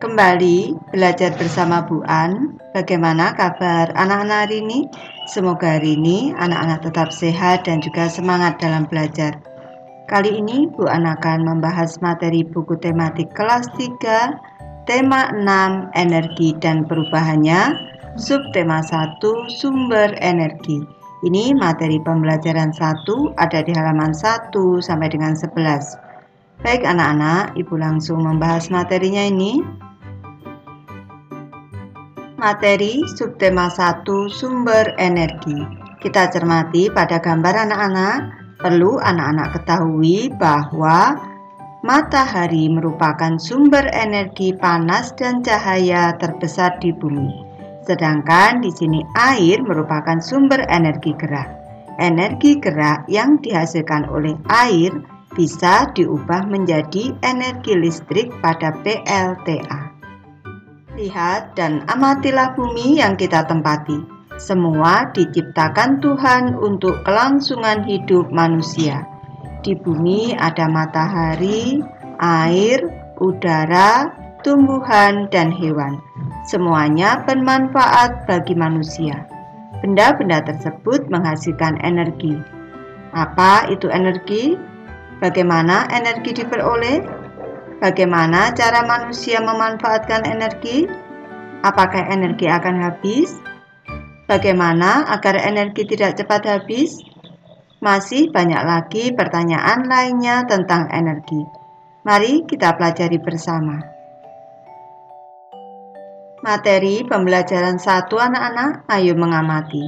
Kembali belajar bersama Bu An. Bagaimana kabar anak-anak hari ini? Semoga hari ini anak-anak tetap sehat dan juga semangat dalam belajar. Kali ini Bu An akan membahas materi buku tematik kelas 3, tema 6, energi dan perubahannya, subtema 1, sumber energi. Ini materi pembelajaran 1 ada di halaman 1 sampai dengan 11. Baik anak-anak, Ibu langsung membahas materinya ini. Materi subtema 1 sumber energi. Kita cermati pada gambar anak-anak. Perlu anak-anak ketahui bahwa matahari merupakan sumber energi panas dan cahaya terbesar di bumi. Sedangkan di sini air merupakan sumber energi gerak. Energi gerak yang dihasilkan oleh air bisa diubah menjadi energi listrik pada PLTA. Lihat dan amatilah bumi yang kita tempati. Semua diciptakan Tuhan untuk kelangsungan hidup manusia. Di bumi ada matahari, air, udara, tumbuhan, dan hewan. Semuanya bermanfaat bagi manusia. Benda-benda tersebut menghasilkan energi. Apa itu energi? Bagaimana energi diperoleh? Bagaimana cara manusia memanfaatkan energi? Apakah energi akan habis? Bagaimana agar energi tidak cepat habis? Masih banyak lagi pertanyaan lainnya tentang energi. Mari kita pelajari bersama. Materi pembelajaran 1 anak-anak, ayo mengamati.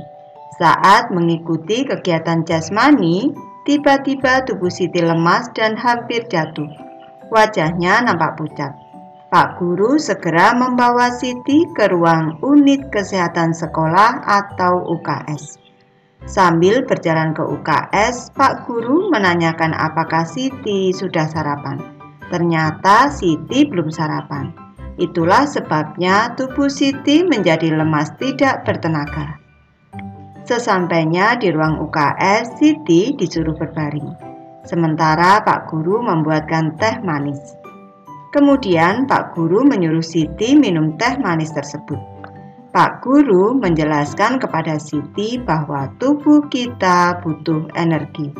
Saat mengikuti kegiatan jasmani, tiba-tiba tubuh Siti lemas dan hampir jatuh. Wajahnya nampak pucat. Pak Guru segera membawa Siti ke ruang unit kesehatan sekolah atau UKS. Sambil berjalan ke UKS, Pak Guru menanyakan apakah Siti sudah sarapan. Ternyata Siti belum sarapan. Itulah sebabnya tubuh Siti menjadi lemas tidak bertenaga. Sesampainya di ruang UKS, Siti disuruh berbaring. Sementara Pak Guru membuatkan teh manis. Kemudian Pak Guru menyuruh Siti minum teh manis tersebut. Pak Guru menjelaskan kepada Siti bahwa tubuh kita butuh energi.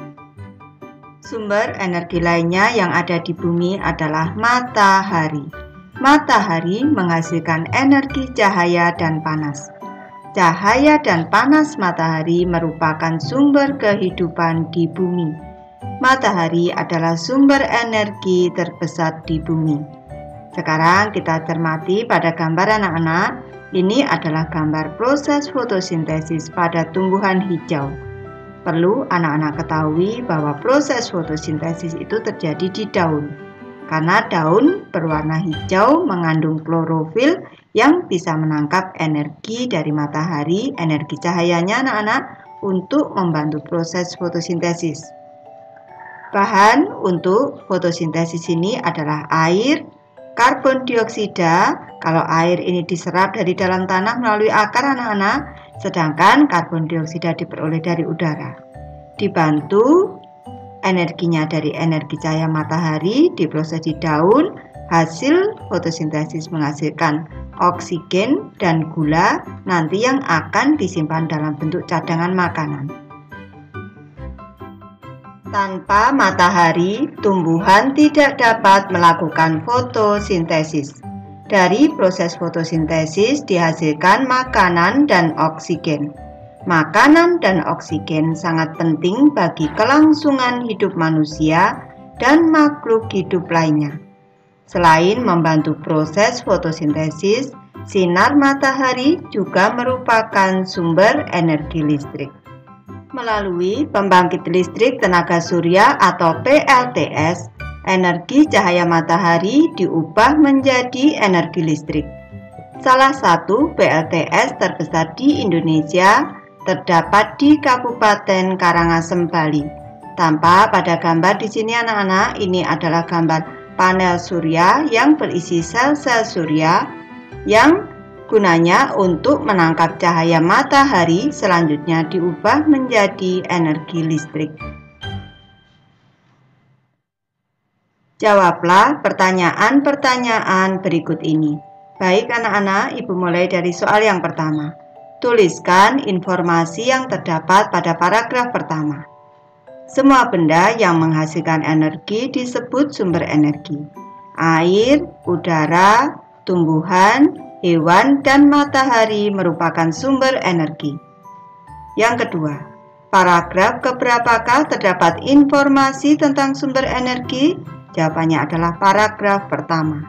Sumber energi lainnya yang ada di bumi adalah matahari. Matahari menghasilkan energi cahaya dan panas. Cahaya dan panas matahari merupakan sumber kehidupan di bumi. Matahari adalah sumber energi terbesar di bumi. Sekarang kita cermati pada gambar anak-anak. Ini adalah gambar proses fotosintesis pada tumbuhan hijau. Perlu anak-anak ketahui bahwa proses fotosintesis itu terjadi di daun. Karena daun berwarna hijau mengandung klorofil yang bisa menangkap energi dari matahari, energi cahayanya anak-anak, untuk membantu proses fotosintesis. Bahan untuk fotosintesis ini adalah air, karbon dioksida. Kalau air ini diserap dari dalam tanah melalui akar anak-anak, sedangkan karbon dioksida diperoleh dari udara. Dibantu energinya dari energi cahaya matahari diproses di daun, hasil fotosintesis menghasilkan oksigen dan gula nanti yang akan disimpan dalam bentuk cadangan makanan. Tanpa matahari, tumbuhan tidak dapat melakukan fotosintesis. Dari proses fotosintesis dihasilkan makanan dan oksigen. Makanan dan oksigen sangat penting bagi kelangsungan hidup manusia dan makhluk hidup lainnya. Selain membantu proses fotosintesis, sinar matahari juga merupakan sumber energi listrik. Melalui pembangkit listrik tenaga surya atau PLTS, energi cahaya matahari diubah menjadi energi listrik. Salah satu PLTS terbesar di Indonesia terdapat di Kabupaten Karangasem, Bali. Tampak pada gambar di sini anak-anak, ini adalah gambar panel surya yang berisi sel-sel surya yang gunanya untuk menangkap cahaya matahari, selanjutnya diubah menjadi energi listrik. Jawablah pertanyaan-pertanyaan berikut ini. Baik anak-anak, Ibu mulai dari soal yang pertama. Tuliskan informasi yang terdapat pada paragraf pertama. Semua benda yang menghasilkan energi disebut sumber energi. Air, udara, tumbuhan, hewan, dan matahari merupakan sumber energi. Yang kedua, paragraf keberapakah terdapat informasi tentang sumber energi? Jawabannya adalah paragraf pertama.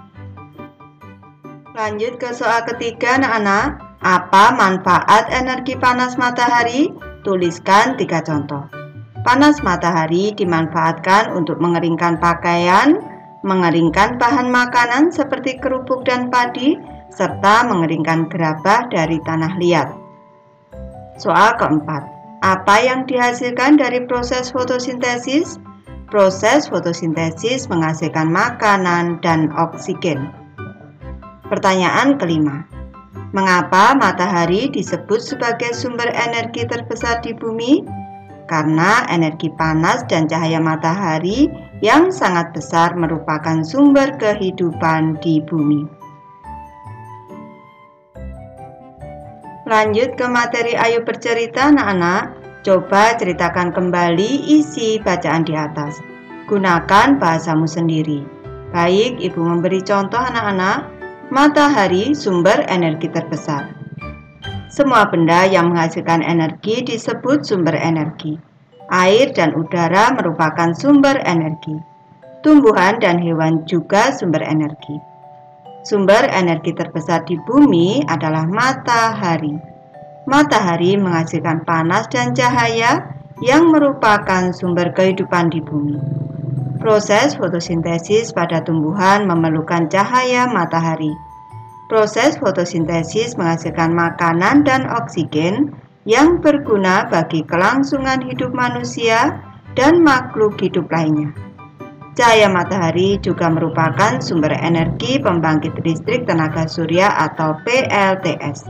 Lanjut ke soal ketiga anak-anak. Apa manfaat energi panas matahari? Tuliskan 3 contoh. Panas matahari dimanfaatkan untuk mengeringkan pakaian, mengeringkan bahan makanan seperti kerupuk dan padi, serta mengeringkan gerabah dari tanah liat. Soal keempat. Apa yang dihasilkan dari proses fotosintesis? Proses fotosintesis menghasilkan makanan dan oksigen. Pertanyaan kelima. Mengapa matahari disebut sebagai sumber energi terbesar di bumi? Karena energi panas dan cahaya matahari yang sangat besar merupakan sumber kehidupan di bumi. Lanjut ke materi Ayo Bercerita anak-anak. Coba ceritakan kembali isi bacaan di atas. Gunakan bahasamu sendiri. Baik, Ibu memberi contoh anak-anak. Matahari sumber energi terbesar. Semua benda yang menghasilkan energi disebut sumber energi. Air dan udara merupakan sumber energi. Tumbuhan dan hewan juga sumber energi. Sumber energi terbesar di bumi adalah matahari. Matahari menghasilkan panas dan cahaya yang merupakan sumber kehidupan di bumi. Proses fotosintesis pada tumbuhan memerlukan cahaya matahari. Proses fotosintesis menghasilkan makanan dan oksigen yang berguna bagi kelangsungan hidup manusia dan makhluk hidup lainnya. Cahaya matahari juga merupakan sumber energi pembangkit listrik tenaga surya atau PLTS.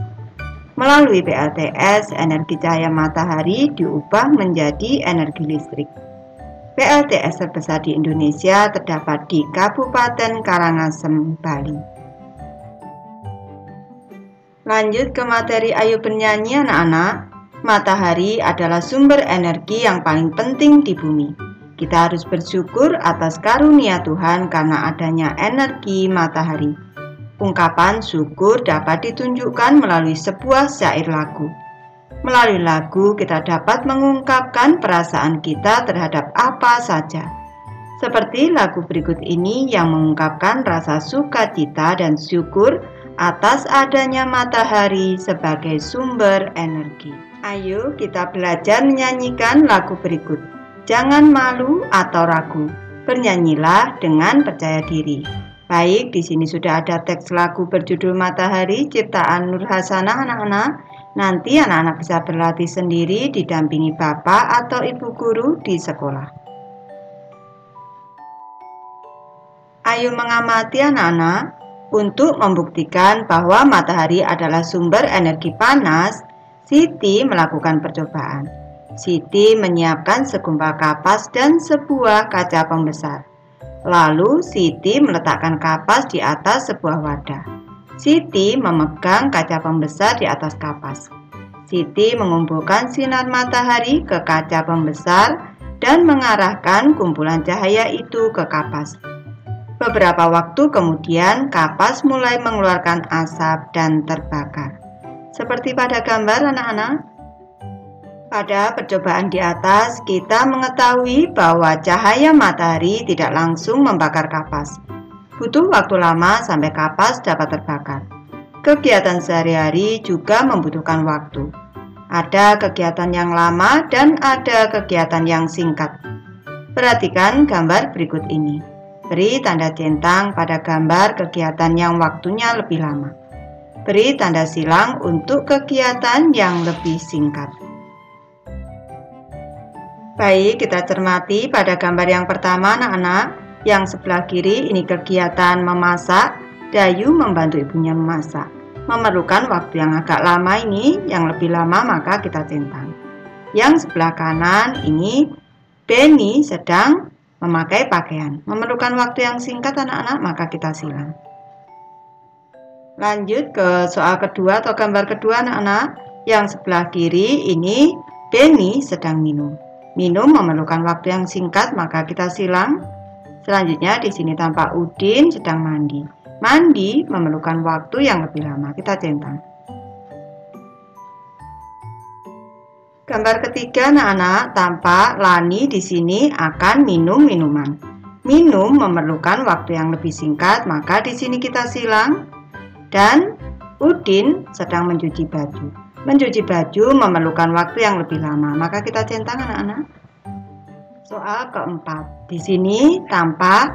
Melalui PLTS, energi cahaya matahari diubah menjadi energi listrik. PLTS terbesar di Indonesia terdapat di Kabupaten Karangasem, Bali. Lanjut ke materi Ayo Bernyanyi anak-anak. Matahari adalah sumber energi yang paling penting di bumi. Kita harus bersyukur atas karunia Tuhan karena adanya energi matahari. Ungkapan syukur dapat ditunjukkan melalui sebuah syair lagu. Melalui lagu kita dapat mengungkapkan perasaan kita terhadap apa saja. Seperti lagu berikut ini yang mengungkapkan rasa sukacita dan syukur atas adanya matahari sebagai sumber energi. Ayo kita belajar menyanyikan lagu berikut. Jangan malu atau ragu, bernyanyilah dengan percaya diri. Baik, di sini sudah ada teks lagu berjudul Matahari ciptaan Nur Hasanah anak-anak. Nanti anak-anak bisa berlatih sendiri didampingi bapak atau ibu guru di sekolah. Ayo mengamati anak-anak. Untuk membuktikan bahwa matahari adalah sumber energi panas, Siti melakukan percobaan. Siti menyiapkan segumpal kapas dan sebuah kaca pembesar. Lalu Siti meletakkan kapas di atas sebuah wadah. Siti memegang kaca pembesar di atas kapas. Siti mengumpulkan sinar matahari ke kaca pembesar dan mengarahkan kumpulan cahaya itu ke kapas. Beberapa waktu kemudian, kapas mulai mengeluarkan asap dan terbakar. Seperti pada gambar anak-anak. Pada percobaan di atas, kita mengetahui bahwa cahaya matahari tidak langsung membakar kapas. Butuh waktu lama sampai kapas dapat terbakar. Kegiatan sehari-hari juga membutuhkan waktu. Ada kegiatan yang lama dan ada kegiatan yang singkat. Perhatikan gambar berikut ini. Beri tanda centang pada gambar kegiatan yang waktunya lebih lama. Beri tanda silang untuk kegiatan yang lebih singkat. Baik, kita cermati pada gambar yang pertama anak-anak. Yang sebelah kiri ini kegiatan memasak. Dayu membantu ibunya memasak. Memerlukan waktu yang agak lama ini, yang lebih lama maka kita centang. Yang sebelah kanan ini Beni sedang Memakai pakaian memerlukan waktu yang singkat anak-anak, maka kita silang. Lanjut ke soal kedua atau gambar kedua anak-anak. Yang sebelah kiri ini Benny sedang minum. Minum memerlukan waktu yang singkat, maka kita silang. Selanjutnya di sini tampak Udin sedang mandi. Mandi memerlukan waktu yang lebih lama, kita centang. Gambar ketiga anak-anak, tampak Lani di sini akan minum minuman. Minum memerlukan waktu yang lebih singkat, maka di sini kita silang. Dan Udin sedang mencuci baju. Mencuci baju memerlukan waktu yang lebih lama, maka kita centang anak-anak. Soal keempat, di sini tampak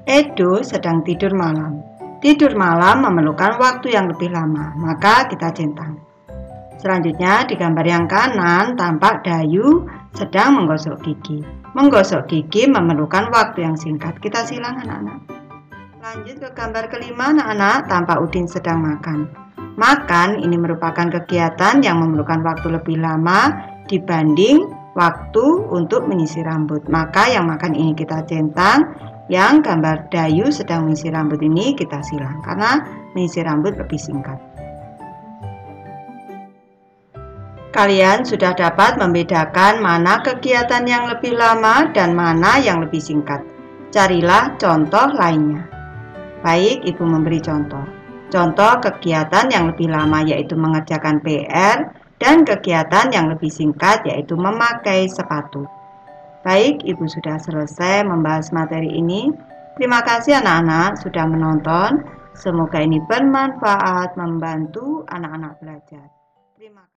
Edo sedang tidur malam. Tidur malam memerlukan waktu yang lebih lama, maka kita centang. Selanjutnya di gambar yang kanan tampak Dayu sedang menggosok gigi. Menggosok gigi memerlukan waktu yang singkat, kita silang anak-anak. Lanjut ke gambar kelima anak-anak, tampak Udin sedang makan. Makan ini merupakan kegiatan yang memerlukan waktu lebih lama dibanding waktu untuk menyisir rambut. Maka yang makan ini kita centang, yang gambar Dayu sedang menyisir rambut ini kita silang karena menyisir rambut lebih singkat. Kalian sudah dapat membedakan mana kegiatan yang lebih lama dan mana yang lebih singkat. Carilah contoh lainnya. Baik, Ibu memberi contoh. Contoh kegiatan yang lebih lama yaitu mengerjakan PR dan kegiatan yang lebih singkat yaitu memakai sepatu. Baik, Ibu sudah selesai membahas materi ini. Terima kasih anak-anak sudah menonton. Semoga ini bermanfaat membantu anak-anak belajar. Terima kasih.